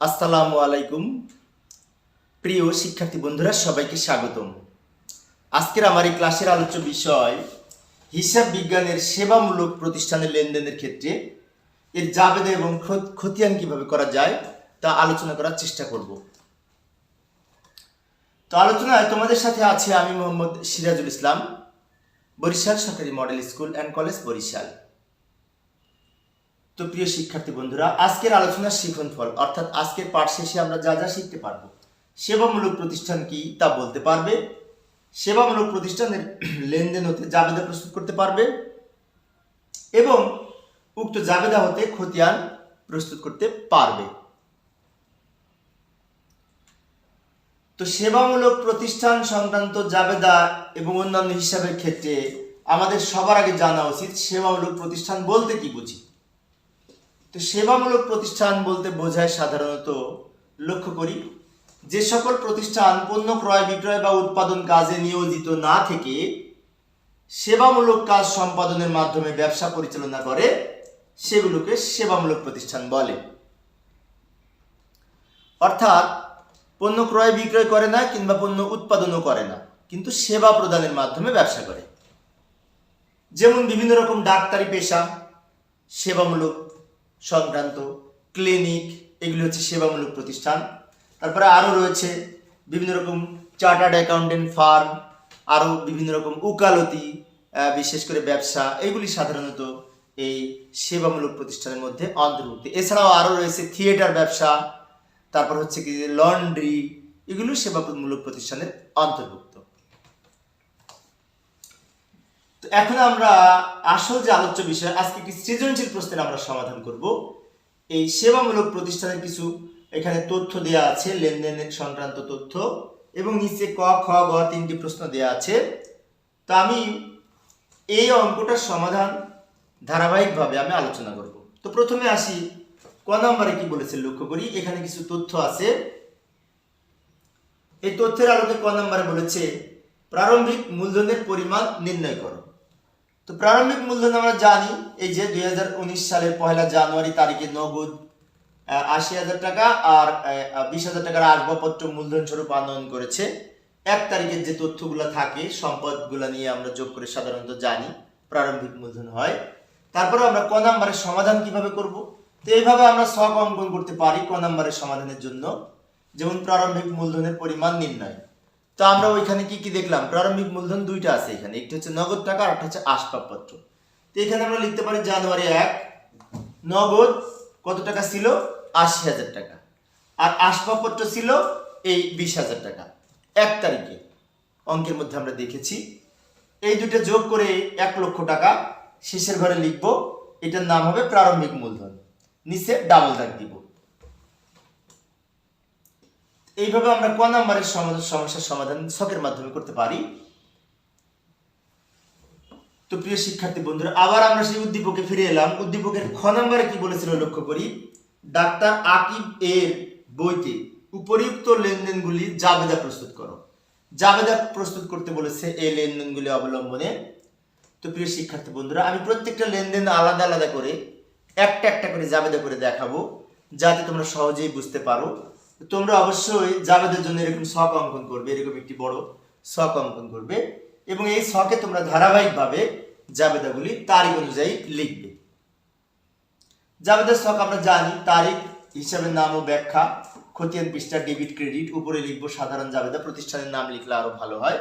আসসালামু আলাইকুম। প্রিয় শিক্ষার্থী বন্ধুরা, সবাইকে স্বাগতম। আজকের আমার এই ক্লাসের আলোচ্য বিষয় হিসাব বিজ্ঞানের সেবামূলক প্রতিষ্ঠানের লেনদেনের ক্ষেত্রে এর জাবেদা এবং খতিয়ান কিভাবে করা যায় তা আলোচনা করার চেষ্টা করব। তো আলোচনায় তোমাদের সাথে আছে আমি মোহাম্মদ সিরাজুল ইসলাম, বরিশাল সরকারি model school and college, Barishal. তো প্রিয় শিক্ষার্থী বন্ধুরা, আজকের আলোচনার শিখনফল অর্থাৎ আজকের পাঠ শেষে আমরা যা যা শিখতে পারবো, সেবামূলক প্রতিষ্ঠান কি তা বলতে পারবে, সেবামূলক প্রতিষ্ঠানের লেনদেন হতে জাবেদা প্রস্তুত করতে পারবে এবং উক্ত জাবেদা হতে খতিয়ান প্রস্তুত করতে পারবে। তো সেবামূলক প্রতিষ্ঠান সংক্রান্ত জাবেদা এবং অন্যান্য হিসাবের ক্ষেত্রে আমাদের সবার আগে জানা উচিত সেবামূলক প্রতিষ্ঠান বলতে কি বুঝি। তো সেবামূলক প্রতিষ্ঠান বলতে বোঝায় সাধারণত, লক্ষ্য করি, যে সকল প্রতিষ্ঠান পণ্য ক্রয় বিক্রয় বা উৎপাদন কাজে নিয়োজিত না থেকে সেবামূলক কাজ সম্পাদনের মাধ্যমে ব্যবসা পরিচালনা করে সেগুলোকে সেবামূলক প্রতিষ্ঠান বলে। অর্থাৎ পণ্য ক্রয় বিক্রয় করে না কিংবা পণ্য উৎপাদনও করে না, কিন্তু সেবা প্রদানের মাধ্যমে ব্যবসা করে। যেমন বিভিন্ন রকম ডাক্তারি পেশা সেবামূলক সংক্রান্ত, ক্লিনিক, এগুলি হচ্ছে সেবামূলক প্রতিষ্ঠান। তারপরে আরও রয়েছে বিভিন্ন রকম চার্টার্ড অ্যাকাউন্টেন্ট ফার্ম, আরও বিভিন্ন রকম উকালতি, বিশেষ করে ব্যবসা, এগুলি সাধারণত এই সেবামূলক প্রতিষ্ঠানের মধ্যে অন্তর্ভুক্ত। এছাড়াও আরও রয়েছে থিয়েটার ব্যবসা, তারপর হচ্ছে কি লন্ড্রি, এগুলো সেবামূলক প্রতিষ্ঠানের অন্তর্ভুক্ত। তো এখন আমরা আসল যে আলোচ্য বিষয়, আজকে কি সৃজনশীল প্রশ্নের আমরা সমাধান করব। এই সেবামূলক প্রতিষ্ঠানের কিছু এখানে তথ্য দেয়া আছে, লেনদেনের সংক্রান্ত তথ্য, এবং নিচে ক খ গ তিনটি প্রশ্ন দেয়া আছে। তো আমি এই অঙ্কটার সমাধান ধারাবাহিকভাবে আমি আলোচনা করব। তো প্রথমে আসি, ক নম্বরে কি বলেছে লক্ষ্য করি। এখানে কিছু তথ্য আছে। এই তথ্যের আলোকে ক নম্বরে বলেছে প্রারম্ভিক মূলধনের পরিমাণ নির্ণয় করো। তো প্রারম্ভিক মূলধন আমরা জানি, এই যে 2019 সালের 1 জানুয়ারি তারিখে নগদ 80,000 টাকা আর 20,000 টাকার আসবাবপত্র মূলধন স্বরূপ আনয়ন করেছে। 1 তারিখের যে তথ্যগুলো থাকে সম্পদগুলো নিয়ে আমরা যোগ করে সাধারণত জানি প্রারম্ভিক মূলধন হয়। তারপরে আমরা ক নম্বরের সমাধান কিভাবে করব। তো এইভাবে আমরা ছক অঙ্কন করতে পারি ক নম্বরের সমাধানের জন্য। যেমন প্রারম্ভিক মূলধনের পরিমাণ নির্ণয়। তো আমরা ওইখানে কি কি দেখলাম, প্রারম্ভিক মূলধন দুইটা আছে এখানে, একটি হচ্ছে নগদ টাকা আর একটা হচ্ছে আসবাবপত্র। তো এখানে আমরা লিখতে পারি জানুয়ারি 1 নগদ কত টাকা ছিল, 80,000 টাকা, আর আসবাবপত্র ছিল এই 20,000 টাকা। 1 তারিখে অঙ্কের মধ্যে আমরা দেখেছি এই দুটো যোগ করে 1 লক্ষ টাকা শেষের ঘরে লিখবো, এটার নাম হবে প্রারম্ভিক মূলধন, নিচে ডাবল দাগ দিব। এইভাবে আমরা ক নম্বরের সমস্যার সমাধান ছকের মাধ্যমে করতে পারি। তো প্রিয় শিক্ষার্থী বন্ধুরা, আবার আমরা সেই উদ্দীপকে ফিরে এলাম। উদ্দীপকের খ নম্বরে কি বলেছিল লক্ষ্য করি। ডাক্তার আকিব এর বইতে উপরিউক্ত লেনদেনগুলি জাবেদা প্রস্তুত করো। জাবেদা প্রস্তুত করতে বলেছে এই লেনদেনগুলি অবলম্বনে। তো প্রিয় শিক্ষার্থী বন্ধুরা, আমি প্রত্যেকটা লেনদেন আলাদা আলাদা করে একটা একটা করে জাবেদা করে দেখাবো, যাতে তোমরা সহজেই বুঝতে পারো। তোমরা অবশ্যই জাবেদার জন্য এরকম ছক অঙ্কন করবে, এরকম একটি বড় ছক অঙ্কন করবে এবং এই ছকে তোমরা ধারাবাহিকভাবে জাবেদাগুলি তারিখ অনুযায়ী লিখবে। জাবেদার ছক আমরা জানি, তারিখ, হিসাবের নাম ও ব্যাখ্যা, খতিয়ান পৃষ্ঠা, ডেবিট ক্রেডিট, উপরে লিখবো সাধারণ জাবেদা, প্রতিষ্ঠানের নাম লিখলে আরো ভালো হয়।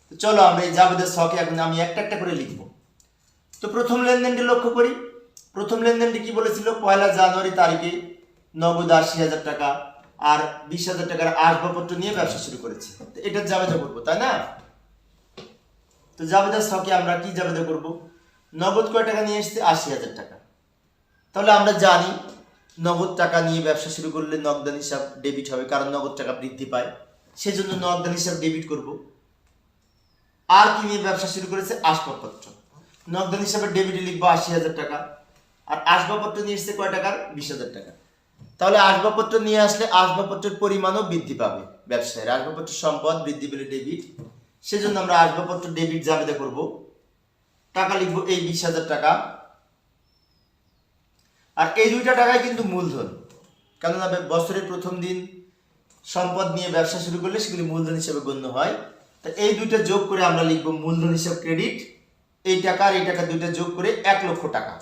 তো চলো আমরা এই জাবেদার ছকে এখন আমি একটা একটা করে লিখবো। তো প্রথম লেনদেনটি লক্ষ্য করি। প্রথম লেনদেনটি কি বলেছিল, 1 জানুয়ারি তারিখে নগদ 80,000 টাকা আর 20,000 টাকার আসবাবপত্র নিয়ে ব্যবসা শুরু করেছে। তো এটা জাবেদা করবো, তাই না? তো জাবেদার ছকে আমরা কি জাবেদা করব, নগদ কয় টাকা নিয়ে এসেছে, 80,000 টাকা। তাহলে আমরা জানি নগদ টাকা নিয়ে ব্যবসা শুরু করলে নগদান হিসাব ডেবিট হবে, কারণ নগদ টাকা বৃদ্ধি পায়, সেজন্য নগদান হিসাব ডেবিট করব। আর কি নিয়ে ব্যবসা শুরু করেছে, আসবাবপত্র, নগদান হিসাবে ডেবিটে লিখবো 80,000 টাকা, আর আসবাবপত্র নিয়ে এসেছে কয় টাকার, 20,000 টাকা। তাহলে আসবাবপত্র নিয়ে আসলে আসবাবপত্রের পরিমাণও বৃদ্ধি পাবে ব্যবসায়ের, আসবাবপত্র সম্পদ বৃদ্ধি পেলে ডেবিট, সেজন্য আমরা আসবাবপত্র ডেবিট জাবেদা করব। টাকা লিখবো এই 20,000 টাকা, আর এই দুইটা টাকায় কিন্তু মূলধন, কেননা বছরের প্রথম দিন সম্পদ নিয়ে ব্যবসা শুরু করলে সেগুলি মূলধন হিসেবে গণ্য হয়। তা এই দুইটা যোগ করে আমরা লিখব মূলধন হিসাব ক্রেডিট। এই টাকা আর এই টাকা দুইটা যোগ করে 1 লক্ষ টাকা।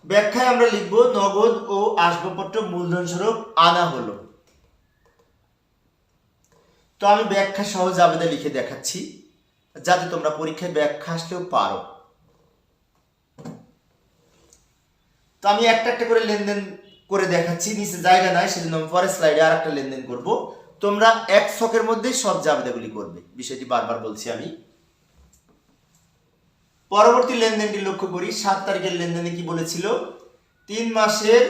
ব্যাখ্যায় আমরা লিখব নগদ ও আসবাবপত্র মূলধন স্বরূপ আনা হলো। তো আমি ব্যাখ্যা সহ জাবেদা লিখে দেখাচ্ছি যাতে তোমরা পরীক্ষায় ব্যাখ্যা আসলেও পারো। তো আমি একটা একটা করে লেনদেন করে দেখাচ্ছি, নিচে জায়গা নাই সেজন্য আমি পরের স্লাইডে আর একটা লেনদেন করব। তোমরা এক ছকের মধ্যেই সব জাবেদাগুলি করবে, বিষয়টি বারবার বলছি আমি। পরবর্তী লেনদেনটি লক্ষ্য করি। 7 তারিখের লেনদেনে কি বলেছিল? 3 মাসের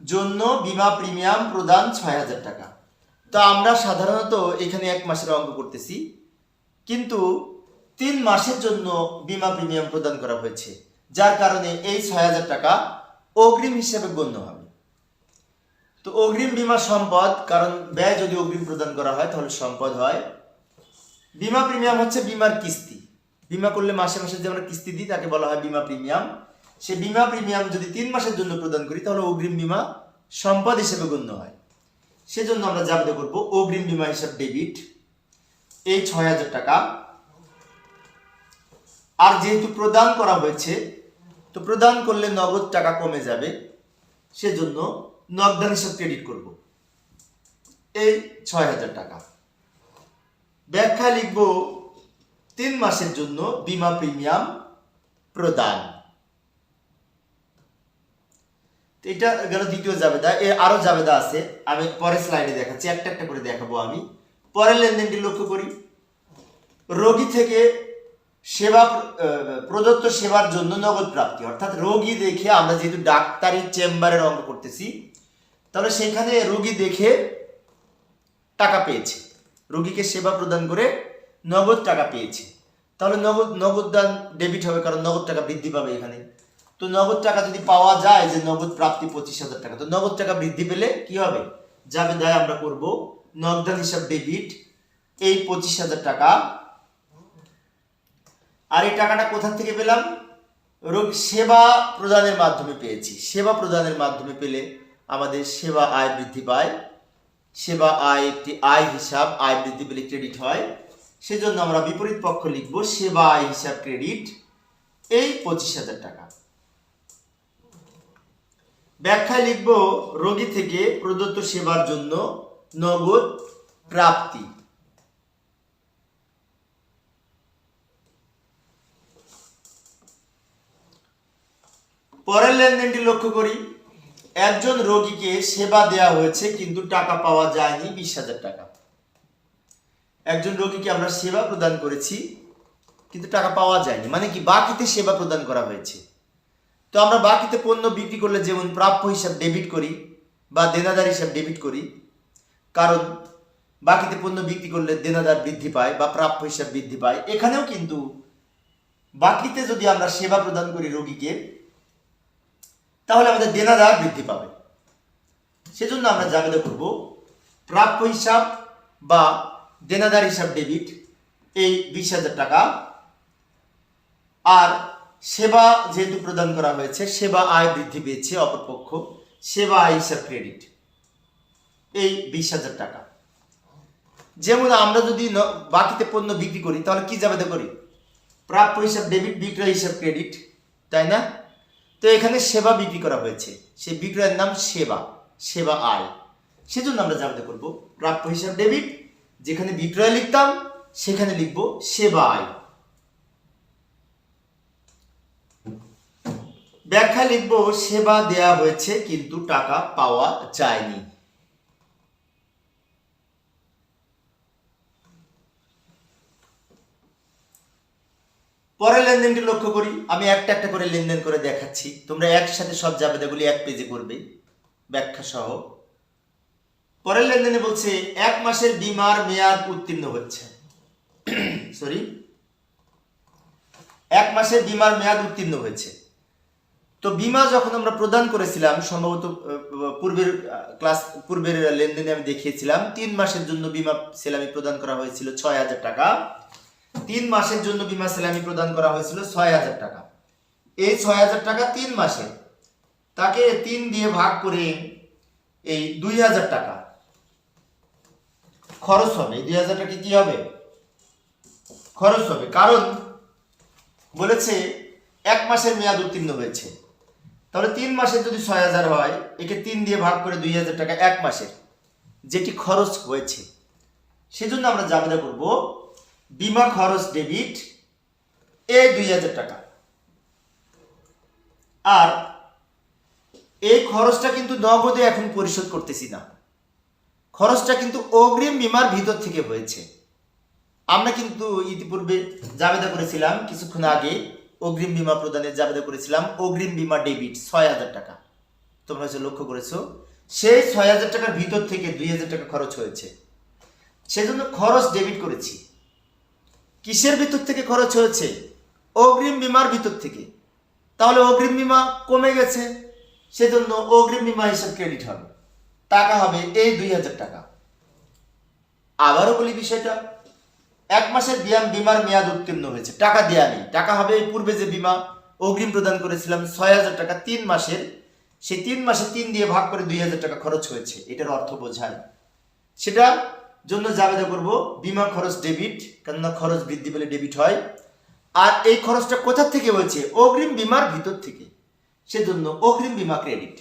জন্য বীমা প্রিমিয়াম প্রদান 6000 টাকা। তো আমরা সাধারণত এখানে 1 মাসের অঙ্ক করতেছি, কিন্তু 3 মাসের জন্য বীমা প্রিমিয়াম প্রদান করা হয়েছে, যার কারণে এই 6000 টাকা অগ্রিম হিসেবে গণ্য হবে। তো অগ্রিম বীমা সম্পদ, কারণ ব্যয় যদি অগ্রিম প্রদান করা হয় তাহলে সম্পদ হয়। বীমা প্রিমিয়াম হচ্ছে বীমার কিস্তি। বীমা করলে মাসে মাসে যে আমরা কিস্তি দিই তাকে বলা হয় বীমা প্রিমিয়াম। সে বীমা প্রিমিয়াম যদি 3 মাসের জন্য প্রদান করি তাহলে অগ্রিম বীমা সম্পদ হিসেবে গণ্য হয়। সেজন্য আমরা জাবেদা করব অগ্রিম বীমা হিসাব ডেবিট এই 6000 টাকা। আর যেহেতু প্রদান করা হয়েছে, তো প্রদান করলে নগদ টাকা কমে যাবে, সেজন্য নগদান হিসাব ক্রেডিট করব এই 6000 টাকা। ব্যাখ্যা লিখব 3 মাসের জন্য বীমা প্রিমিয়াম প্রদান। এটা গেল দ্বিতীয় জাবেদা। এর আরো জাবেদা আছে, আমি পরের স্লাইডে দেখাচ্ছি, একটা একটা করে দেখাবো আমি। পরের লেনদেনটি লক্ষ্য করি। রোগী থেকে সেবা প্রদত্ত সেবার জন্য নগদ প্রাপ্তি, অর্থাৎ রোগী দেখে, আমরা যেহেতু ডাক্তারি চেম্বারের অঙ্ক করতেছি, তাহলে সেখানে রোগী দেখে টাকা পেয়েছে, রোগীকে সেবা প্রদান করে নগদ টাকা পেয়েছে, তাহলে নগদ দান ডেবিট হবে, কারণ নগদ টাকা বৃদ্ধি পাবে এখানে। তো নগদ টাকা যদি পাওয়া যায়, যে নগদ প্রাপ্তি 25,000 টাকা, তো নগদ টাকা বৃদ্ধি পেলে কি হবে? জাবেদায় আমরা করব নগদান হিসাব ডেবিট এই 25,000 টাকা। আর এই টাকাটা কোথা থেকে পেলাম? সেবা প্রদানের মাধ্যমে পেয়েছি। সেবা প্রদানের মাধ্যমে পেলে আমাদের সেবা আয় বৃদ্ধি পায়। সেবা আয় একটি আয় হিসাব, আয় বৃদ্ধি পেলে ক্রেডিট হয়। সেজন্য আমরা বিপরীত পক্ষ লিখব সেবা আয় হিসাব ক্রেডিট এই 25,000 টাকা। ব্যাখ্যায় লিখব রোগী থেকে প্রদত্ত সেবার জন্য নগদ প্রাপ্তি। পরের লেনদেনটি লক্ষ্য করি। একজন রোগীকে সেবা দেওয়া হয়েছে কিন্তু টাকা পাওয়া যায়নি 20,000 টাকা। একজন রোগীকে আমরা সেবা প্রদান করেছি কিন্তু টাকা পাওয়া যায়নি, মানে কি? বাকিতে সেবা প্রদান করা হয়েছে। তো আমরা বাকিতে পণ্য বিক্রি করলে যেমন প্রাপ্য হিসাব ডেবিট করি বা দেনাদার হিসাব ডেবিট করি, কারণ বাকিতে পণ্য বিক্রি করলে দেনাদার বৃদ্ধি পায় বা প্রাপ্য হিসাব বৃদ্ধি পায়। এখানেও কিন্তু বাকিতে যদি আমরা সেবা প্রদান করি রোগীকে, তাহলে আমাদের দেনাদার বৃদ্ধি পাবে। সেজন্য আমরা জাবেদা করব প্রাপ্য হিসাব বা দেনাদার হিসাব ডেবিট এই 20,000 টাকা। আর সেবা যেহেতু প্রদান করা হয়েছে, সেবা আয় বৃদ্ধি পেয়েছে, অপরপক্ষ সেবা আয় হিসাব ক্রেডিট এই 20,000 টাকা। যেমন আমরা যদি বাকিতে পণ্য বিক্রি করি তাহলে কি জাবেদা করি? প্রাপ্য হিসাব ডেবিট, বিক্রয় হিসাব ক্রেডিট, তাই না? তো এখানে সেবা বিক্রি করা হয়েছে, সেই বিক্রয়ের নাম সেবা, সেবা আয়। সেজন্য আমরা জাবেদা করব প্রাপ্য হিসাব ডেবিট, যেখানে বিক্রয় লিখতাম সেখানে লিখব সেবা আয়। ব্যাখ্যা লিখব সেবা দেয়া হয়েছে কিন্তু টাকা পাওয়া যায়নি। পরের লেনদেনটি লক্ষ্য করি। আমি একটা একটা করে লেনদেন করে দেখাচ্ছি, তোমরা একসাথে সব জাবেদাগুলি 1 পেজে করবে ব্যাখ্যা সহ। পরের লেনদেনে বলছে 1 মাসের বীমার মেয়াদ উত্তীর্ণ হচ্ছে। 1 মাসের বীমার মেয়াদ উত্তীর্ণ হয়েছে। তো বীমা যখন আমরা প্রদান করেছিলাম, সম্ভবত পূর্বের লেনদেনে আমি দেখিয়েছিলাম 3 মাসের জন্য বীমা সেলামি প্রদান করা হয়েছিল 6,000 টাকা। 3 মাসের জন্য বীমা সেলামি প্রদান করা হয়েছিল 6,000 টাকা। এই 6,000 টাকা 3 মাসে, তাকে 3 দিয়ে ভাগ করে এই 2000 টাকা খরচ হবে। এই 2000 টাকা কি হবে? খরচ হবে, কারণ বলেছে 1 মাসের মেয়াদ উত্তীর্ণ হয়েছে। তাহলে 3 মাসে যদি 6000 হয়, একে 3 দিয়ে ভাগ করে 2000 টাকা 1 মাসের যেটি খরচ হয়েছে, সেজন্য আমরা জাবেদা করব বীমা খরচ ডেবিট এই 2000 টাকা। আর এই খরচটা কিন্তু নগদে এখন পরিশোধ করতেছি না, খরচটা কিন্তু অগ্রিম বীমার ভিতর থেকে হয়েছে। আমরা কিন্তু ইতিপূর্বে জাবেদা করেছিলাম, কিছুক্ষণ আগে অগ্রিম বীমা প্রদানের জাবেদা করেছিলাম, অগ্রিম বীমা ডেবিট 6000 টাকা। তোমরা হয়তো লক্ষ্য করেছো, সেই 6000 টাকার ভিতর থেকে 2000 টাকা খরচ হয়েছে, সেজন্য খরচ ডেবিট করেছি। কিসের ভিতর থেকে খরচ হয়েছে? অগ্রিম বীমার ভিতর থেকে। তাহলে অগ্রিম বীমা কমে গেছে, সেজন্য অগ্রিম বীমা হিসাব ক্রেডিট হবে, টাকা হবে এই 2000 টাকা। আবারও বলি বিষয়টা, 1 মাসের বীমার মেয়াদ উত্তীর্ণ হয়েছে, টাকা দেয়া নেই, টাকা হবে এই পূর্বে যে বীমা অগ্রিম প্রদান করেছিলাম 6000 টাকা 3 মাসের, সেই 3 মাসে 3 দিয়ে ভাগ করে 2000 টাকা খরচ হয়েছে, এটার অর্থ বোঝায়। সেটা জন্য জাবেদা করব বীমা খরচ ডেবিট, কেননা খরচ বৃদ্ধি পেলে ডেবিট হয়। আর এই খরচটা কোথা থেকে হয়েছে? অগ্রিম বীমার ভিতর থেকে, সেজন্য অগ্রিম বীমা ক্রেডিট।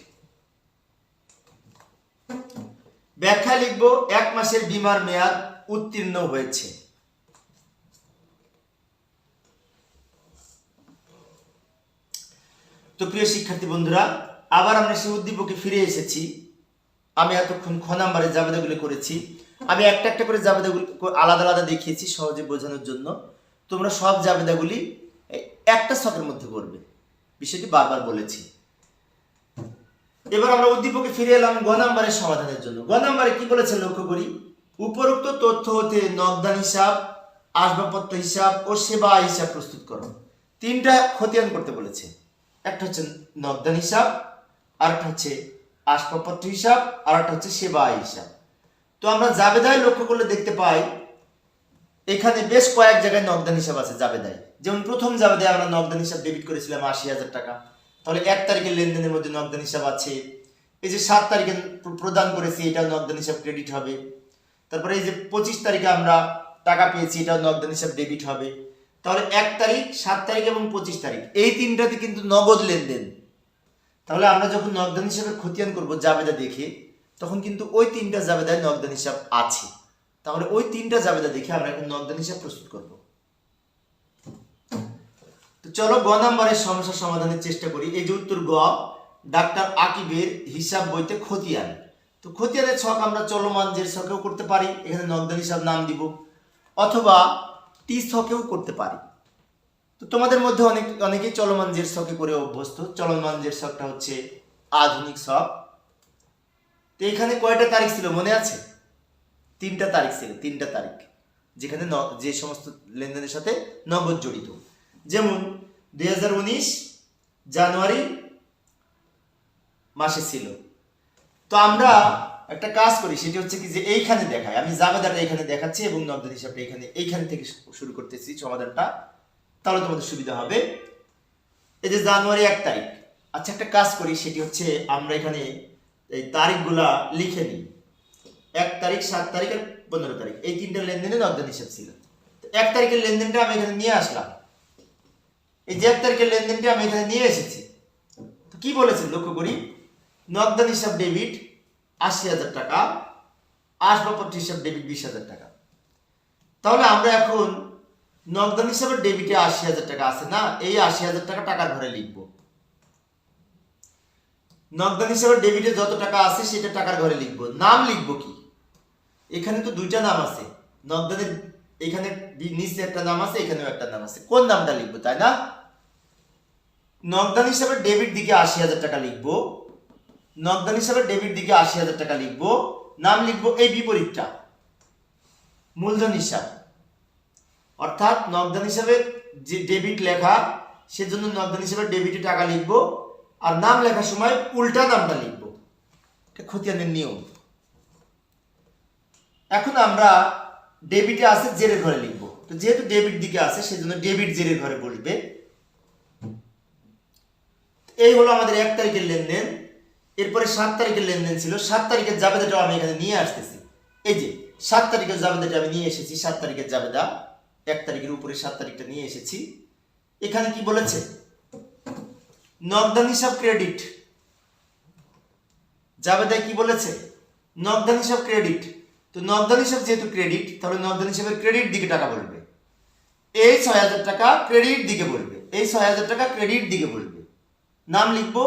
ব্যাখ্যা লিখব 1 মাসের বীমার মেয়াদ উত্তীর্ণ হয়েছে। তো প্রিয় শিক্ষার্থী বন্ধুরা, আবার আমরা সেই উদ্দীপকে ফিরে এসেছি। আমি এতক্ষণ খ নাম্বারে জাবেদাগুলি করেছি, আমি একটা একটা করে জাবেদাগুলি আলাদা আলাদা দেখিয়েছি সহজে বোঝানোর জন্য। তোমরা সব জাবেদাগুলি একটা ছকের মধ্যে করবে, বিষয়টি বারবার বলেছি। এবার আমরা উদ্দীপকে ফিরে এলাম গ নাম্বারের সমাধানের জন্য। গ নাম্বারে কি বলেছে লক্ষ্য করি, উপরোক্ত তথ্য হতে নগদান হিসাব, আসবাবপত্র হিসাব ও সেবা হিসাব প্রস্তুত করো। 3টা খতিয়ান করতে বলেছে, একটা হচ্ছে নগদান হিসাব, আরেকটা হচ্ছে আসবাবপত্র হিসাব, আর একটা হচ্ছে সেবা হিসাব। তো আমরা জাবেদায় লক্ষ্য করলে দেখতে পাই এখানে বেশ কয়েক জায়গায় নগদান হিসাব আছে জাবেদায়। যেমন প্রথম জাবেদায় আমরা নগদান হিসাব ডেবিট করেছিলাম 80,000 টাকা, তাহলে 1 তারিখের লেনদেনের মধ্যে নগদান হিসাব আছে। এই যে 7 তারিখে প্রদান করেছি, এটাও নগদান হিসাব ক্রেডিট হবে। তারপরে এই যে 25 তারিখে আমরা টাকা পেয়েছি, এটাও নগদান হিসাব ডেবিট হবে। তাহলে 1 তারিখ, 7 তারিখ এবং 25 তারিখ, এই 3টাতে কিন্তু নগদ লেনদেন। তাহলে আমরা যখন নগদান হিসাবের খতিয়ান করব জাবেদা দেখে, তখন কিন্তু ওই 3টা জাবেদায় নগদান হিসাব আছে। তাহলে ওই 3টা জাবেদা দেখে আমরা এখন নগদান হিসাব প্রস্তুত করব। তো চলো গ নাম্বারের সমস্যা সমাধানের চেষ্টা করি। এই যে উত্তর গ, ডাক্তার আকিবের হিসাব বইতে খতিয়ান। তো খতিয়ানের ছক আমরা চলমান জের ছকেও করতে পারি, এখানে নগদান হিসাব নাম দিব, অথবা টি ছকেও করতে পারি। তো তোমাদের মধ্যে অনেকেই চলমান জের ছকে করে অভ্যস্ত। চলমান জের ছকটা হচ্ছে আধুনিক ছক। তো এখানে কয়টা তারিখ ছিল মনে আছে? 3টা তারিখ ছিল, 3টা তারিখ, যেখানে যে সমস্ত লেনদেনের সাথে নগদ জড়িত। যেমন 2019 জানুয়ারি মাসে ছিল। তো আমরা একটা কাজ করি, সেটি হচ্ছে কি যে এইখানে দেখাই, আমি জাবেদাটা এখানে দেখাচ্ছি এবং নগদ হিসাবটা এইখান থেকে শুরু করতেছি সমাধানটা, তাহলে তোমাদের সুবিধা হবে। এই যে জানুয়ারি 1 তারিখ, আচ্ছা একটা কাজ করি, সেটি হচ্ছে আমরা এখানে এই তারিখগুলা লিখে নিই। 1 তারিখ, 7 তারিখ আর 15 তারিখ, এই 3টা লেনদেনে নগদ হিসাব ছিল। 1 তারিখের লেনদেনটা আমি এখানে নিয়ে আসলাম, এই যে 1 তারিখের লেনদেনটা আমি এখানে নিয়ে এসেছি। তো কি বলেছে লক্ষ্য করি, নগদান হিসাব ডেবিট 80,000 টাকা, আসবাবপত্র হিসাব ডেবিট 20,000 টাকা। তাহলে আমরা এখন নগদান হিসাবে ডেবিটে 80,000 টাকা আছে না, এই 80,000 টাকা টাকার ঘরে লিখব। নগদান হিসাবে ডেবিটে যত টাকা আছে সেটা টাকার ঘরে লিখব। নাম লিখব কি? এখানে তো 2টা নাম আছে, নগদানের এখানে নিচে একটা নাম আছে, এখানেও একটা নাম আছে, কোন নামটা লিখবো, তাই না? নগদান হিসাবে ডেবিট দিকে 80,000 টাকা লিখবো, নগদান হিসাবে ডেবিট দিকে 80,000 টাকা লিখবো, নাম লিখবো এই বিপরীতটা, মূলধন হিসাব। অর্থাৎ নগদান হিসাবে যে ডেবিট লেখা, সেজন্য নগদান হিসাবে ডেবিটে টাকা লিখবো, আর নাম লেখার সময় উল্টা নামটা লিখবো, এটা খতিয়ানের নিয়ম। এখন আমরা ডেবিটে আছে জেরের ঘরে লিখবো, তো যেহেতু ডেবিট দিকে আছে সেজন্য ডেবিট জেরের ঘরে বসবে। এই হলো আমাদের 1 তারিখের লেনদেন। এরপরে 7 তারিখের লেনদেন ছিল। 7 তারিখের জাবেদাটা আমি এখানে নিয়ে আসতেছি। এই যে 7 তারিখের জাবেদাটা আমি নিয়ে এসেছি। 7 তারিখের জাবেদা 1 তারিখের উপরে 7 তারিখটা নিয়ে এসেছি। এখানে কি বলেছে? নগদান হিসাব ক্রেডিট। জাবেদায় কি বলেছে? নগদান হিসাব ক্রেডিট। তো নগদান হিসাব যেহেতু ক্রেডিট, তাহলে নগদান হিসাবের ক্রেডিট দিকে টাকা বলবে। এই 6000 টাকা ক্রেডিট দিকে বলবে। এই 6000 টাকা ক্রেডিট দিকে বলবে। নাম লিখবো,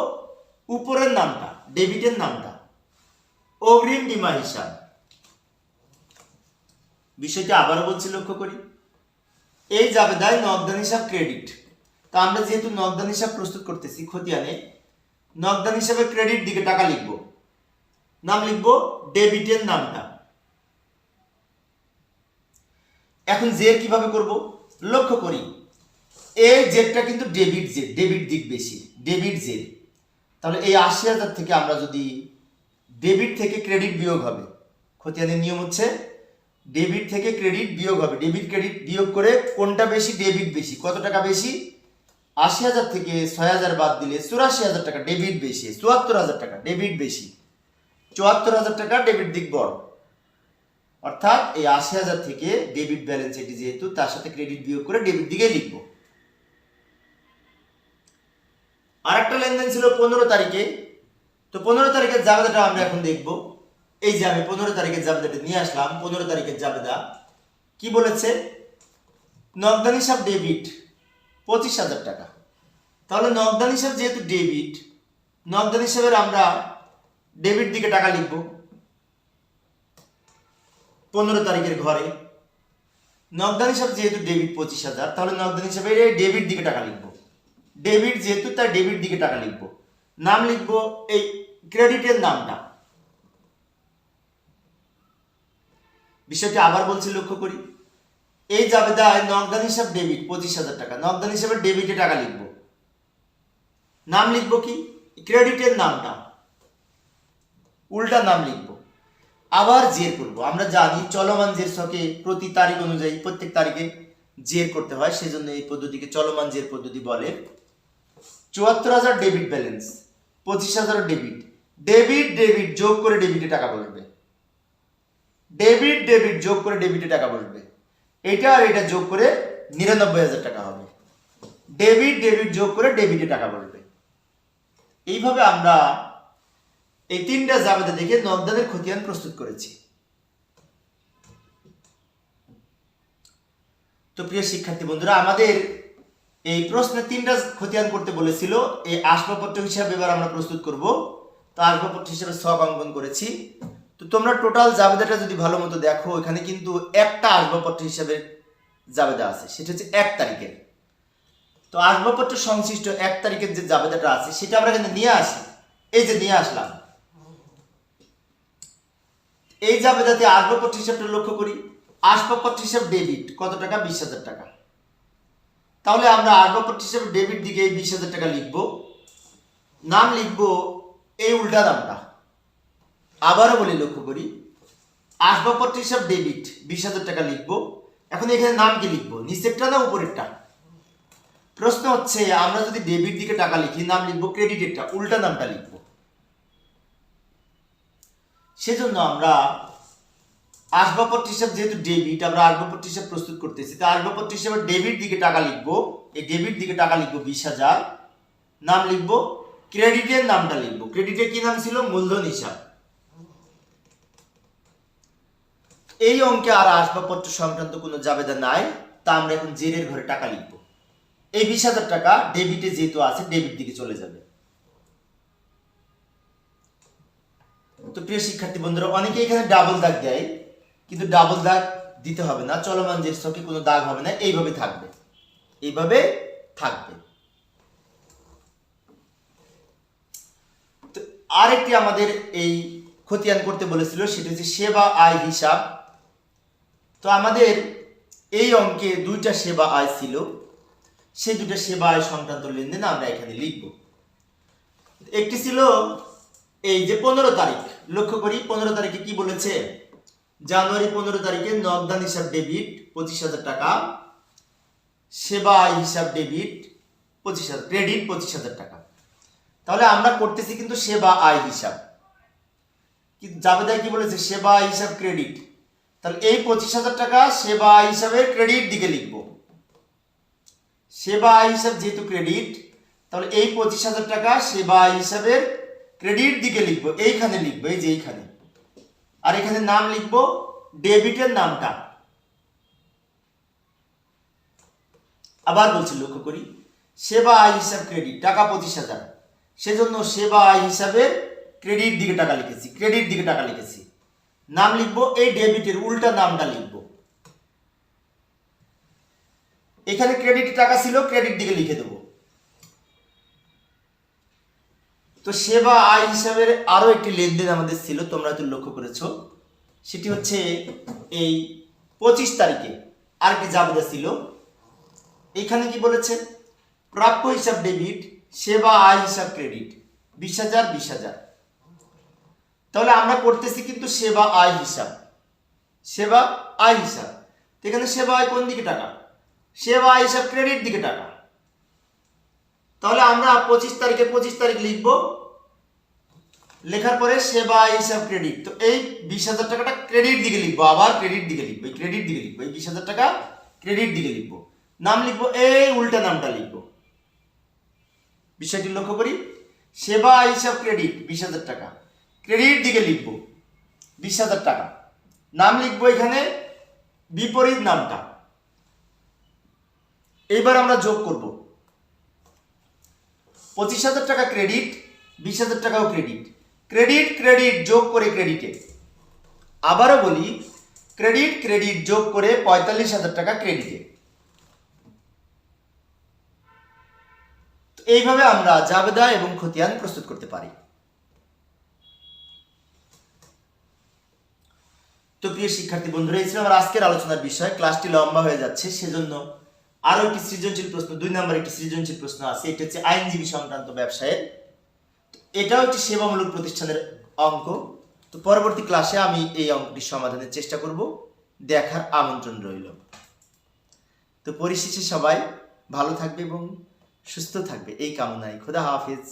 উপরের নামটা, ডেবিটের নামটা অগ্রিম বীমা হিসাব। বিষয়টা আবারও বলছি, লক্ষ্য করি। এই জাবেদায় নগদান হিসাব ক্রেডিট। তা আমরা যেহেতু নগদান হিসাব প্রস্তুত করতেছি খতিয়ানে, নগদান হিসাবে ক্রেডিট দিকে টাকা লিখব। নাম লিখব ডেবিটের নামটা। এখন জের কিভাবে করব? লক্ষ্য করি, এই জেরটা কিন্তু ডেবিট জের, ডেবিট দিক বেশি, ডেবিট জের। তাহলে এই 80,000 থেকে আমরা যদি ডেবিট থেকে ক্রেডিট বিয়োগ হবে, খতিয়ানের নিয়ম হচ্ছে ডেবিট থেকে ক্রেডিট বিয়োগ হবে। ডেবিট ক্রেডিট বিয়োগ করে কোনটা বেশি? ডেবিট বেশি। কত টাকা বেশি? 80,000 থেকে 6,000 বাদ দিলে 84,000 টাকা ডেবিট বেশি, 74,000 টাকা ডেবিট বেশি, 74,000 টাকা ডেবিট দিক বড়। অর্থাৎ এই 80,000 থেকে ডেবিট ব্যালেন্স এটি যেহেতু, তার সাথে ক্রেডিট বিয়োগ করে ডেবিট দিকে লিখবো। আরেকটা লেনদেন ছিল 15 তারিখে। তো 15 তারিখের জাবেদাটা আমরা এখন দেখব। এই যে আমি 15 তারিখের জাবেদাটা নিয়ে আসলাম। 15 তারিখের জাবেদা কি বলেছে? নগদান হিসাব ডেবিট 25,000 টাকা। তাহলে নগদান হিসাব যেহেতু ডেবিট, নগদান হিসাবের আমরা ডেবিট দিকে টাকা লিখব 15 তারিখের ঘরে। নগদান হিসাব যেহেতু ডেবিট 25,000, তাহলে নগদান হিসাবে ডেবিট দিকে টাকা লিখব। ডেবিট যেহেতু, তার ডেবিট দিকে টাকা লিখব। নাম লিখব এই ক্রেডিটের নামটা। বিষয়টি আবার বলছি, লক্ষ্য করি। এই জাবেদায় নগদান হিসাব ডেবিট 25,000 টাকা। নগদান হিসাবে ডেবিটে টাকা লিখব। নাম লিখব কি? ক্রেডিটের নামটা, উল্টা নাম লিখব। আবার জের করব। আমরা জানি চলমান জের ছকে প্রতি তারিখ অনুযায়ী প্রত্যেক তারিখে জের করতে হয়, সেজন্য এই পদ্ধতিকে চলমান জের পদ্ধতি বলে। 74,000 debit balance, 25,000 debit. Debit debit যোগ করে ডেবিটে টাকা বলবে। ডেবিট ডেবিট যোগ করে ডেবিটে টাকা বলবে। এটা আর এটা যোগ করে 99,000 টাকা হবে। ডেবিট ডেবিট যোগ করে ডেবিটে টাকা বলবে। এইভাবে আমরা এই 3টা জাবেদা দেখে নগদানের খতিয়ান প্রস্তুত করেছি। তো প্রিয় শিক্ষার্থী বন্ধুরা, আমাদের এই প্রশ্নে 3টা খতিয়ান করতে বলেছিল। এই আসবাবপত্র হিসাবে এবার আমরা প্রস্তুত করব। তো আসবাবপত্র হিসাবে ছক অঙ্কন করেছি। তো তোমরা টোটাল জাবেদাটা যদি ভালো মতো দেখো, এখানে কিন্তু একটা আসবাবপত্র হিসাবে জাবেদা আছে, সেটা হচ্ছে 1 তারিখের। তো আসবাবপত্র সংশ্লিষ্ট 1 তারিখের যে জাবেদাটা আছে সেটা আমরা কিন্তু নিয়ে আসি। এই যে নিয়ে আসলাম। এই জাবেদাতে আসবাবপত্র হিসাবটা লক্ষ্য করি। আসবাবপত্র হিসাব ডেবিট কত টাকা? 20,000 টাকা। তাহলে আমরা আসবাবপত্র হিসাবে ডেবিট দিকে এই 20,000 টাকা লিখব। নাম লিখব এই উল্টা নামটা। আবারও বলি, লক্ষ্য করি। আসবাবপত্র হিসাব ডেবিট 20,000 টাকা লিখব। এখন এখানে নাম কি লিখবো? নিচেরটা না উপরেরটা? প্রশ্ন হচ্ছে আমরা যদি ডেবিট দিকে টাকা লিখি, নাম লিখবো ক্রেডিটেরটা, উল্টা নামটা লিখবো। সেজন্য আমরা আসবাবপত্র হিসাব যেহেতু ডেবিট, আমরা আসবাবপত্র হিসাব প্রস্তুত করতেছি। তো আসবাবপত্র হিসাবে ডেবিট দিকে টাকা লিখবো। এই ডেবিট দিকে টাকা লিখবো 20,000। নাম লিখবো ক্রেডিটের নামটা লিখবো। ক্রেডিটের কি নাম ছিল? মূলধন হিসাব। এই অঙ্কে আর আসবাবপত্র সংক্রান্ত কোনো জাবেদা নাই। তা আমরা এখন জেরের ঘরে টাকা লিখবো। এই 20,000 টাকা ডেবিটে যেহেতু আছে, ডেবিট দিকে চলে যাবে। তো প্রিয় শিক্ষার্থী বন্ধুরা, অনেকে এখানে ডাবল দাগ দেয়, কিন্তু ডাবল দাগ দিতে হবে না। চলমান জের ছকে কোনো দাগ হবে না, এইভাবে থাকবে, এইভাবে থাকবে। তো আরেকটি আমাদের এই খতিয়ান করতে বলেছিল, সেটা হচ্ছে সেবা আয় হিসাব। তো আমাদের এই অঙ্কে 2টা সেবা আয় ছিল। সেই 2টা সেবা আয় সংক্রান্ত লেনদেন আমরা এখানে লিখব। একটি ছিল এই যে 15 তারিখ। লক্ষ্য করি 15 তারিখে কি বলেছে? জানুয়ারি 15 তারিখে নগদান হিসাব ডেবিট 25,000 টাকা, সেবা আয় হিসাব ডেবিট 25,000, ক্রেডিট 25,000 টাকা। তাহলে আমরা করতেছি কিন্তু সেবা আয় হিসাব। জাবেদায় কি বলেছে? সেবা আয় হিসাব ক্রেডিট। তাহলে এই 25,000 টাকা সেবা আয় হিসাবের ক্রেডিট দিকে লিখব। সেবা আয় হিসাব যেহেতু ক্রেডিট, তাহলে এই 25,000 টাকা সেবা আয় হিসাবের ক্রেডিট দিকে লিখবো, এইখানে লিখবো, এই যে এইখানে। আর এখানে নাম লিখবো ডেবিটের নামটা। আবার বলছি, লক্ষ্য করি, সেবা আয় হিসাব ক্রেডিট, টাকা 25,000, সেজন্য সেবা আয় হিসাবে ক্রেডিট দিকে টাকা লিখেছি, ক্রেডিট দিকে টাকা লিখেছি। নাম লিখবো এই ডেবিটের উল্টা নামটা লিখবো। এখানে ক্রেডিট টাকা ছিল, ক্রেডিট দিকে লিখে দেবো। তো সেবা আয় হিসাবের আরো একটি লেনদেন আমাদের ছিল, তোমরা তো লক্ষ্য করেছো, সেটি হচ্ছে এই 25 তারিখে আর কি জাবেদা ছিল। এখানে কি বলেছে? প্রাপ্য হিসাব ডেবিট, সেবা আয় হিসাব ক্রেডিট, 20,000 20,000। তাহলে আমরা করতেছি কিন্তু সেবা আয় হিসাব, সেবা আয় হিসাব। তো এখানে সেবা আয় কোন দিকে টাকা? সেবা আয় হিসাব ক্রেডিট দিকে টাকা। তাহলে আমরা 25 তারিখে 25 তারিখ লিখব, লেখার পরে সেবা আয় হিসাব ক্রেডিট। তো এই 20,000 টাকাটা ক্রেডিট দিকে লিখবো, আবার ক্রেডিট দিকে লিখবো, এই ক্রেডিট দিকে লিখবো, এই 20,000 টাকা ক্রেডিট দিকে লিখবো। নাম লিখবো এই উল্টা নামটা লিখবো। বিষয়টি লক্ষ্য করি, সেবা আয় হিসাব ক্রেডিট 20,000 টাকা, ক্রেডিট দিকে লিখবো 20,000 টাকা। নাম লিখবো এখানে বিপরীত নামটা। এইবার আমরা যোগ করব, 25,000 টাকা ক্রেডিট, 20,000 টাকাও ক্রেডিট, ক্রেডিট ক্রেডিট যোগ করে ক্রেডিটে। আবারও বলি, ক্রেডিট ক্রেডিট যোগ করে 45,000 টাকা ক্রেডিটে। এইভাবে আমরা জাবেদা এবং খতিয়ান প্রস্তুত করতে পারি। তো প্রিয় শিক্ষার্থী বন্ধুরা, এই ছিল আমার আজকের আলোচনার বিষয়। ক্লাসটি লম্বা হয়ে যাচ্ছে, সেজন্য আরো একটি সৃজনশীল প্রশ্ন, 2 নম্বর একটি সৃজনশীল প্রশ্ন আছে। এটা হচ্ছে আইনজীবী সংক্রান্ত ব্যবসায়ের, এটাও একটি সেবামূলক প্রতিষ্ঠানের অঙ্ক। তো পরবর্তী ক্লাসে আমি এই অঙ্কটির সমাধানের চেষ্টা করব, দেখার আমন্ত্রণ রইল। তো পরিশেষে সবাই ভালো থাকবে এবং সুস্থ থাকবে এই কামনায়। খোদা হাফেজ।